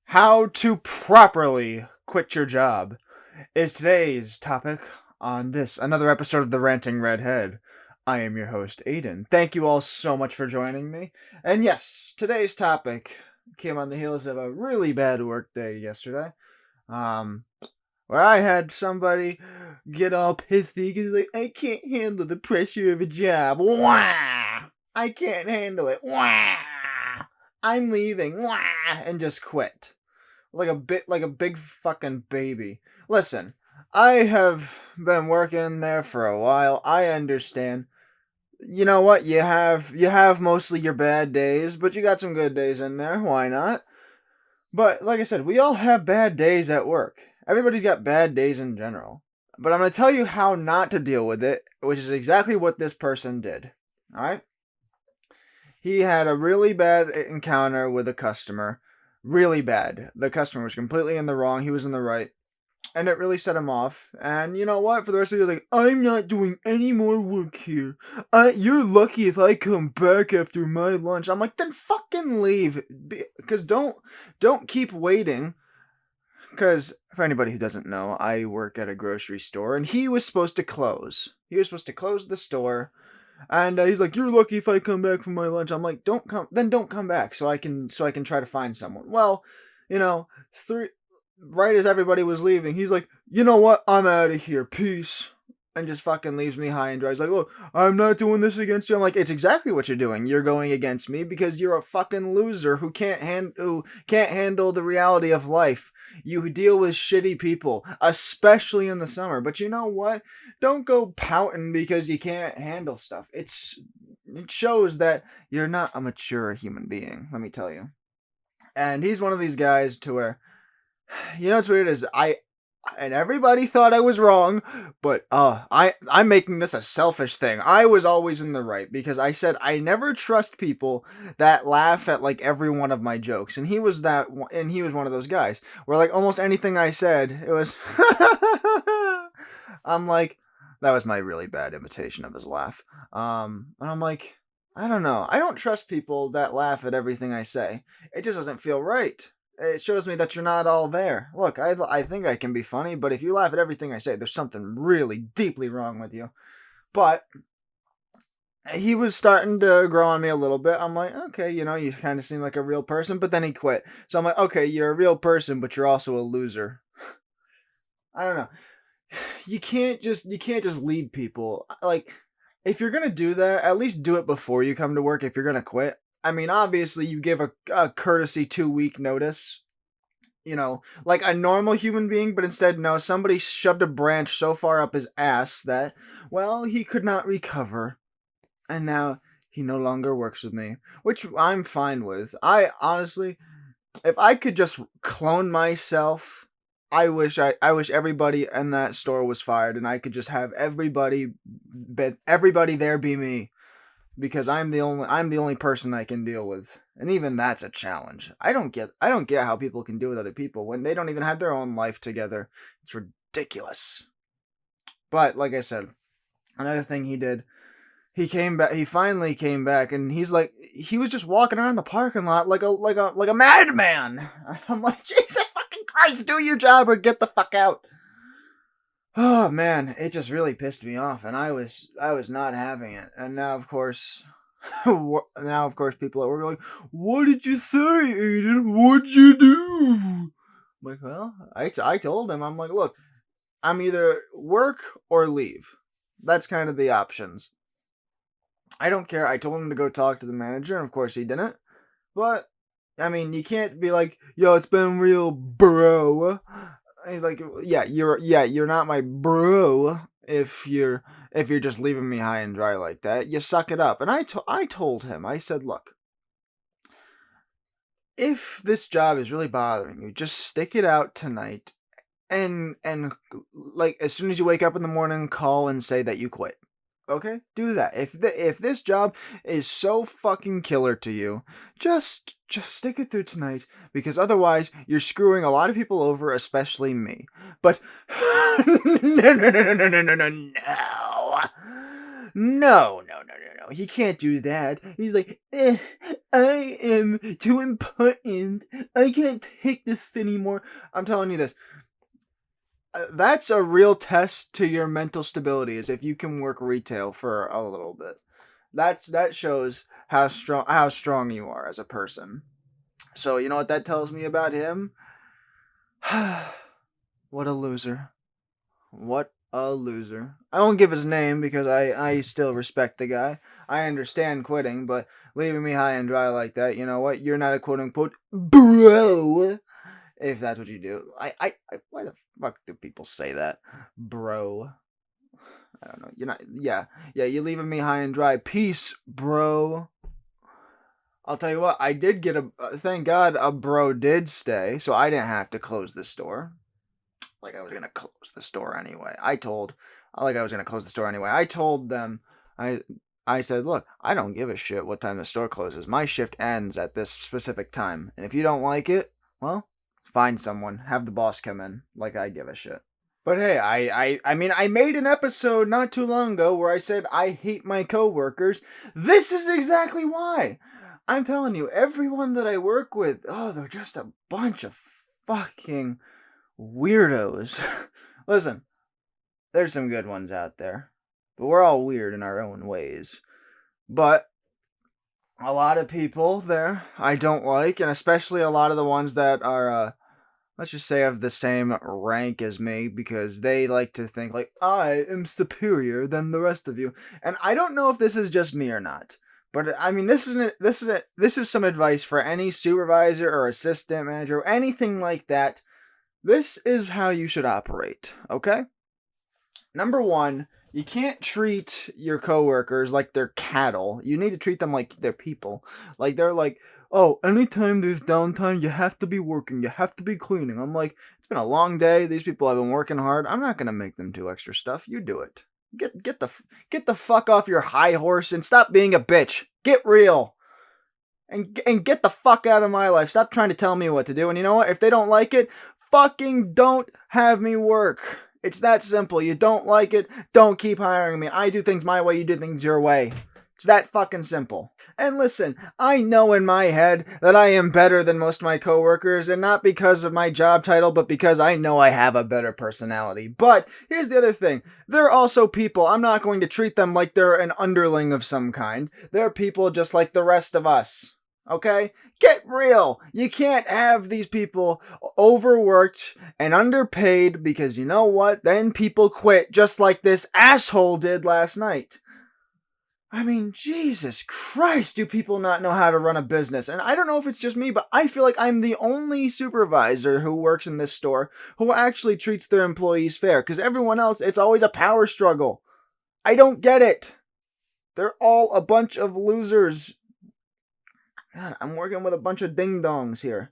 How to properly quit your job is today's topic on this another episode of the Ranting Redhead. I am your host, Aiden. Thank you all so much for joining me. And yes, today's topic came on the heels of a really bad work day yesterday. Um, where I had somebody get all pissy because like, I can't handle the pressure of a job. Wah! I can't handle it. Wah! I'm leaving. Wah! And just quit like a big fucking baby. Listen, I have been working there for a while. I understand. You know what? You have mostly your bad days, but you got some good days in there. Why not? But like I said, we all have bad days at work. Everybody's got bad days in general. But I'm going to tell you how not to deal with it, which is exactly what this person did. All right? He had a really bad encounter with a customer. Really bad. The customer was completely in the wrong. He was in the right. And it really set him off. And you know what? For the rest of the day, like, I'm not doing any more work here. You're lucky if I come back after my lunch. I'm like, then fucking leave. Because don't keep waiting. Because for anybody who doesn't know, I work at a grocery store, and he was supposed to close. He was supposed to close the store. And he's like, "You're lucky if I come back from my lunch." I'm like, "Don't come, then don't come back, so I can try to find someone." Well, you know, right as everybody was leaving, he's like, "You know what? I'm out of here. Peace." And just fucking leaves me high and dry. He's like, "Look, I'm not doing this against you." I'm like, "It's exactly what you're doing. You're going against me because you're a fucking loser who can't handle the reality of life. You deal with shitty people, especially in the summer. But you know what? Don't go pouting because you can't handle stuff. It shows that you're not a mature human being, let me tell you." And he's one of these guys to where, you know what's weird is and everybody thought I was wrong, but I'm making this a selfish thing. I was always in the right because I said I never trust people that laugh at like every one of my jokes, and he was one of those guys where like almost anything I said, it was I'm like, that was my really bad imitation of his laugh. And I'm like, I don't know. I don't trust people that laugh at everything I say. It just doesn't feel right. It shows me that you're not all there. Look, I think I can be funny, but if you laugh at everything I say, there's something really deeply wrong with you. But he was starting to grow on me a little bit. I'm like, okay, you kind of seem like a real person, but then he quit. So I'm like, okay, you're a real person, but you're also a loser. I don't know. You can't just lead people. Like, if you're gonna do that, at least do it before you come to work. If you're gonna quit, I mean, obviously you give a courtesy 2 week notice. Like a normal human being, but instead, no, somebody shoved a branch so far up his ass that, well, he could not recover, and now he no longer works with me, which I'm fine with. I honestly, if I could just clone myself, I wish everybody in that store was fired and I could just have everybody there be me, because I'm the only person I can deal with. And even that's a challenge. I don't get how people can deal with other people when they don't even have their own life together. It's ridiculous. But like I said, another thing he did, he finally came back, and he was just walking around the parking lot like a madman. I'm like, Jesus fucking Christ, do your job or get the fuck out. Oh man, it just really pissed me off, and I was not having it. And now of course, people at work are like, "What did you say, Aiden? What'd you do?" I'm like, well, I told him, I'm like, look, I'm either work or leave. That's kind of the options. I don't care. I told him to go talk to the manager, and of course he didn't. But I mean, you can't be like, "Yo, it's been real, bro." He's like, "You're not my bro if you're just leaving me high and dry like that. You suck it up." And I told him, I said, "Look, if this job is really bothering you, just stick it out tonight, and like as soon as you wake up in the morning, call and say that you quit." Okay, do that. If this job is so fucking killer to you, just stick it through tonight, because otherwise you're screwing a lot of people over, especially me. But no, no, no, no, no, no, no, no, no, no, no, no, no, no. he can't do that. He's like, I am too important. I can't take this anymore. I'm telling you this. That's a real test to your mental stability, is if you can work retail for a little bit. That shows how strong you are as a person. So you know what that tells me about him? What a loser. What a loser. I won't give his name because I still respect the guy. I understand quitting, but leaving me high and dry like that, you know what? You're not a quote unquote bro. If that's what you do. Why the fuck do people say that? Bro. I don't know. You're not, yeah. Yeah, you're leaving me high and dry. Peace, bro. I'll tell you what, I did get thank God a bro did stay, so I didn't have to close the store. Like I was gonna close the store anyway. I was gonna close the store anyway. I told them, I I said, look, I don't give a shit what time the store closes. My shift ends at this specific time, and if you don't like it, well, find someone, have the boss come in. Like I give a shit. But hey, I mean, I made an episode not too long ago where I said I hate my coworkers. This is exactly why. I'm telling you, everyone that I work with, oh, they're just a bunch of fucking weirdos. Listen, there's some good ones out there, but we're all weird in our own ways. But a lot of people there I don't like, and especially a lot of the ones that are, let's just say, of the same rank as me, because they like to think like I am superior than the rest of you. And I don't know if this is just me or not. But I mean, this is some advice for any supervisor or assistant manager or anything like that. This is how you should operate, okay? Number one, you can't treat your coworkers like they're cattle. You need to treat them like they're people. Like they're like, oh, anytime there's downtime, you have to be working. You have to be cleaning. I'm like, it's been a long day. These people have been working hard. I'm not gonna make them do extra stuff. You do it. Get the fuck off your high horse and stop being a bitch. Get real. And get the fuck out of my life. Stop trying to tell me what to do. And you know what? If they don't like it, fucking don't have me work. It's that simple. You don't like it, don't keep hiring me. I do things my way, you do things your way. It's that fucking simple. And listen, I know in my head that I am better than most of my coworkers, and not because of my job title, but because I know I have a better personality. But here's the other thing. They're also people. I'm not going to treat them like they're an underling of some kind. They're people just like the rest of us. Okay? Get real. You can't have these people overworked and underpaid, because you know what? Then people quit, just like this asshole did last night. I mean, Jesus Christ, do people not know how to run a business? And I don't know if it's just me, but I feel like I'm the only supervisor who works in this store who actually treats their employees fair, because everyone else, it's always a power struggle. I don't get it. They're all a bunch of losers. God, I'm working with a bunch of ding-dongs here.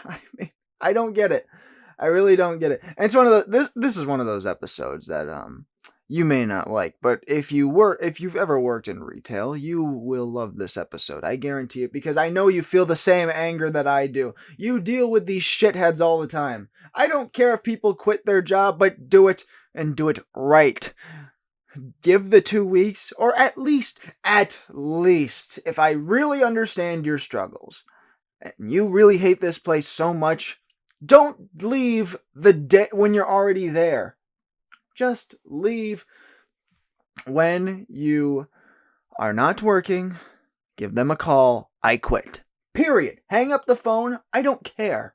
I mean, I don't get it. I really don't get it. And it's one of the this is one of those episodes that you may not like, but if you've ever worked in retail, you will love this episode. I guarantee it, because I know you feel the same anger that I do. You deal with these shitheads all the time. I don't care if people quit their job, but do it, and do it right. Give the 2 weeks, or at least, if I really understand your struggles, and you really hate this place so much, don't leave the day when you're already there. Just leave when you are not working. Give them a call. I quit. Period. Hang up the phone. I don't care.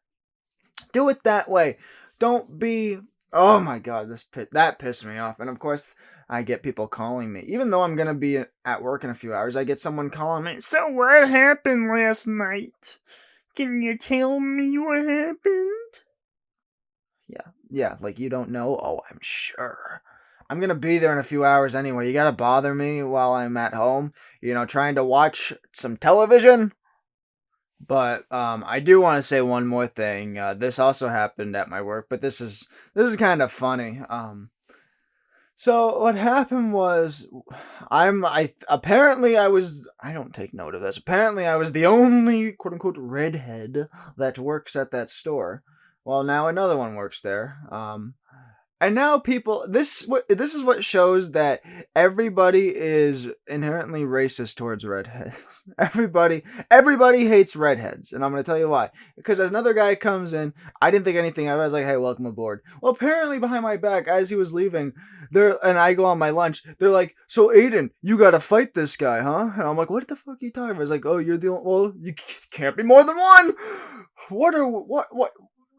Do it that way. Don't be... Oh my god, that pissed me off. And of course, I get people calling me. Even though I'm going to be at work in a few hours, I get someone calling me. So what happened last night? Can you tell me what happened? Yeah, like you don't know? Oh, I'm sure. I'm going to be there in a few hours anyway. You got to bother me while I'm at home, trying to watch some television? But I do want to say one more thing. This also happened at my work, but this is kind of funny. So what happened was, apparently I don't take note of this. Apparently I was the only quote unquote redhead that works at that store. Well, now another one works there. And now people, this is what shows that everybody is inherently racist towards redheads. Everybody hates redheads, and I'm gonna tell you why. Because another guy comes in, I didn't think anything of it. I was like, "Hey, welcome aboard." Well, apparently behind my back, as he was leaving, and I go on my lunch. They're like, "So Aiden, you gotta fight this guy, huh?" And I'm like, "What the fuck are you talking about?" It's like, "Oh, you're the only, well, you can't be more than one."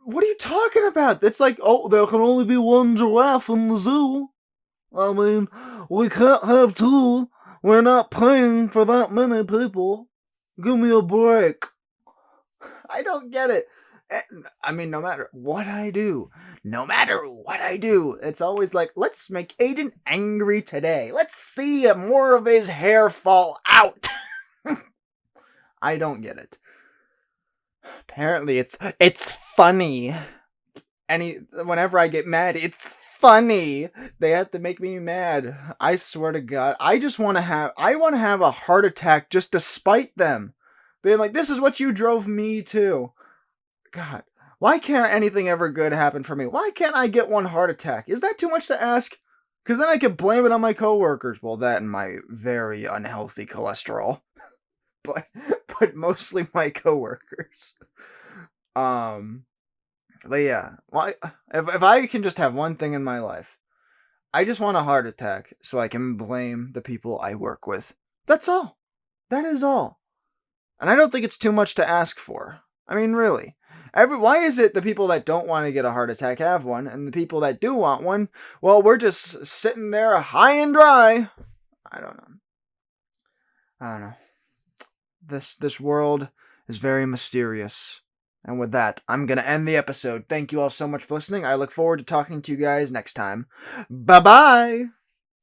What are you talking about? It's like, oh, there can only be one giraffe in the zoo. I mean, we can't have two. We're not paying for that many people. Give me a break. I don't get it. I mean, no matter what I do, it's always like, let's make Aiden angry today. Let's see more of his hair fall out. I don't get it. Apparently, it's funny. Whenever I get mad, it's funny. They have to make me mad. I swear to God, I want to have a heart attack just to spite them, being like, "This is what you drove me to." God, why can't anything ever good happen for me? Why can't I get one heart attack? Is that too much to ask? Because then I could blame it on my coworkers. Well, that and my very unhealthy cholesterol, but mostly my coworkers. But yeah, well, if I can just have one thing in my life, I just want a heart attack so I can blame the people I work with. That's all. That is all. And I don't think it's too much to ask for. I mean, really. Why is it the people that don't want to get a heart attack have one, and the people that do want one, well, we're just sitting there high and dry? I don't know. This world is very mysterious. And with that, I'm going to end the episode. Thank you all so much for listening. I look forward to talking to you guys next time. Bye-bye!